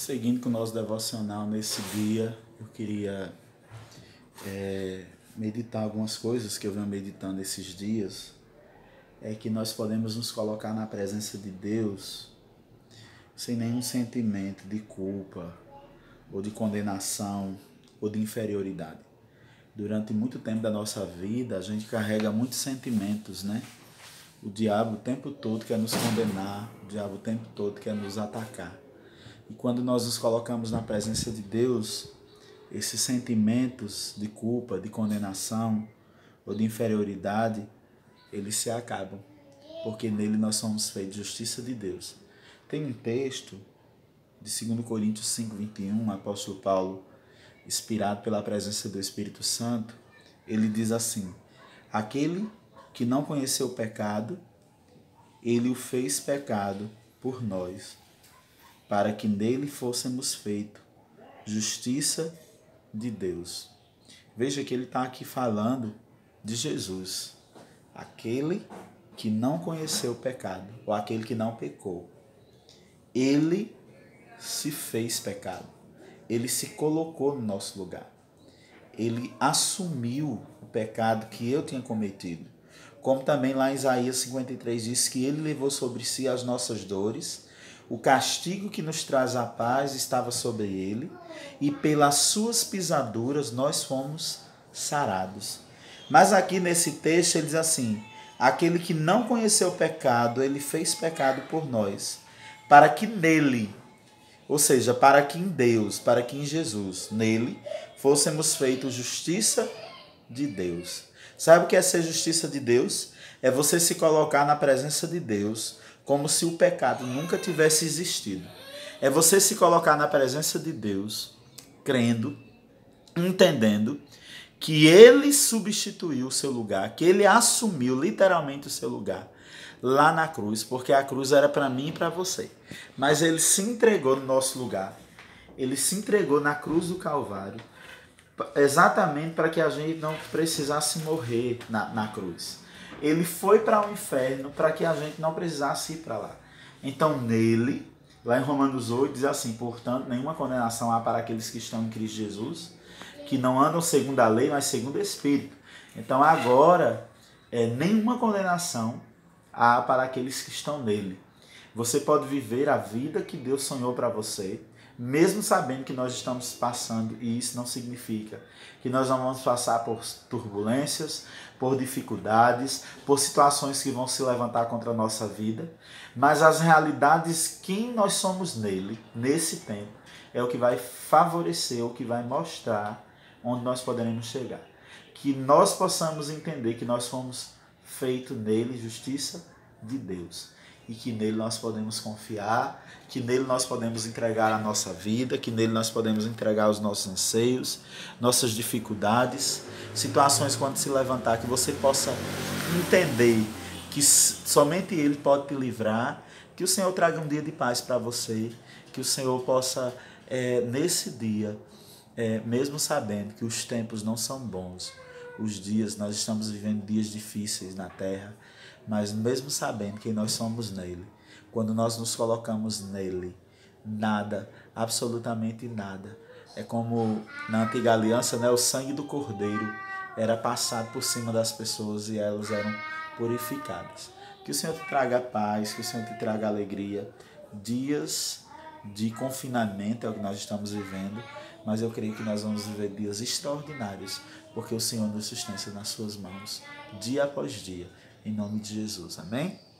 Seguindo com o nosso devocional nesse dia, eu queria meditar algumas coisas que eu venho meditando esses dias. É que nós podemos nos colocar na presença de Deus sem nenhum sentimento de culpa, ou de condenação, ou de inferioridade. Durante muito tempo da nossa vida, a gente carrega muitos sentimentos, né? O diabo o tempo todo quer nos condenar, o diabo o tempo todo quer nos atacar. E quando nós nos colocamos na presença de Deus, esses sentimentos de culpa, de condenação ou de inferioridade, eles se acabam, porque nele nós somos feitos justiça de Deus. Tem um texto de 2 Coríntios 5:21, o apóstolo Paulo, inspirado pela presença do Espírito Santo, ele diz assim: aquele que não conheceu o pecado, ele o fez pecado por nós, para que nele fôssemos feitos justiça de Deus. Veja que ele está aqui falando de Jesus, aquele que não conheceu o pecado, ou aquele que não pecou. Ele se fez pecado, ele se colocou no nosso lugar, ele assumiu o pecado que eu tinha cometido. Como também lá em Isaías 53 diz que ele levou sobre si as nossas dores, o castigo que nos traz a paz estava sobre ele, e pelas suas pisaduras nós fomos sarados. Mas aqui nesse texto ele diz assim: aquele que não conheceu o pecado, ele fez pecado por nós, para que nele, ou seja, para que em Deus, para que em Jesus, nele, fôssemos feitos justiça de Deus. Sabe o que é ser justiça de Deus? É você se colocar na presença de Deus como se o pecado nunca tivesse existido. É você se colocar na presença de Deus, crendo, entendendo que Ele substituiu o seu lugar, que Ele assumiu literalmente o seu lugar lá na cruz, porque a cruz era para mim e para você. Mas Ele se entregou no nosso lugar. Ele se entregou na cruz do Calvário, exatamente para que a gente não precisasse morrer na cruz. Ele foi para o inferno para que a gente não precisasse ir para lá. Então nele, lá em Romanos 8, diz assim: portanto, nenhuma condenação há para aqueles que estão em Cristo Jesus, que não andam segundo a lei, mas segundo o Espírito. Então agora, nenhuma condenação há para aqueles que estão nele. Você pode viver a vida que Deus sonhou para você, mesmo sabendo que nós estamos passando, e isso não significa que nós não vamos passar por turbulências, por dificuldades, por situações que vão se levantar contra a nossa vida, mas as realidades, quem nós somos nele, nesse tempo, é o que vai favorecer, o que vai mostrar onde nós poderemos chegar. Que nós possamos entender que nós fomos feitos nele justiça de Deus, e que nele nós podemos confiar, que nele nós podemos entregar a nossa vida, que nele nós podemos entregar os nossos anseios, nossas dificuldades, situações quando se levantar, que você possa entender que somente Ele pode te livrar, que o Senhor traga um dia de paz para você, que o Senhor possa, nesse dia, mesmo sabendo que os tempos não são bons, os dias, nós estamos vivendo dias difíceis na terra, mas mesmo sabendo que nós somos nele, quando nós nos colocamos nele, nada, absolutamente nada, é como na antiga aliança, né, o sangue do cordeiro era passado por cima das pessoas e elas eram purificadas. Que o Senhor te traga paz, que o Senhor te traga alegria. Dias de confinamento é o que nós estamos vivendo, mas eu creio que nós vamos viver dias extraordinários, porque o Senhor nos sustenta nas suas mãos, dia após dia, em nome de Jesus. Amém?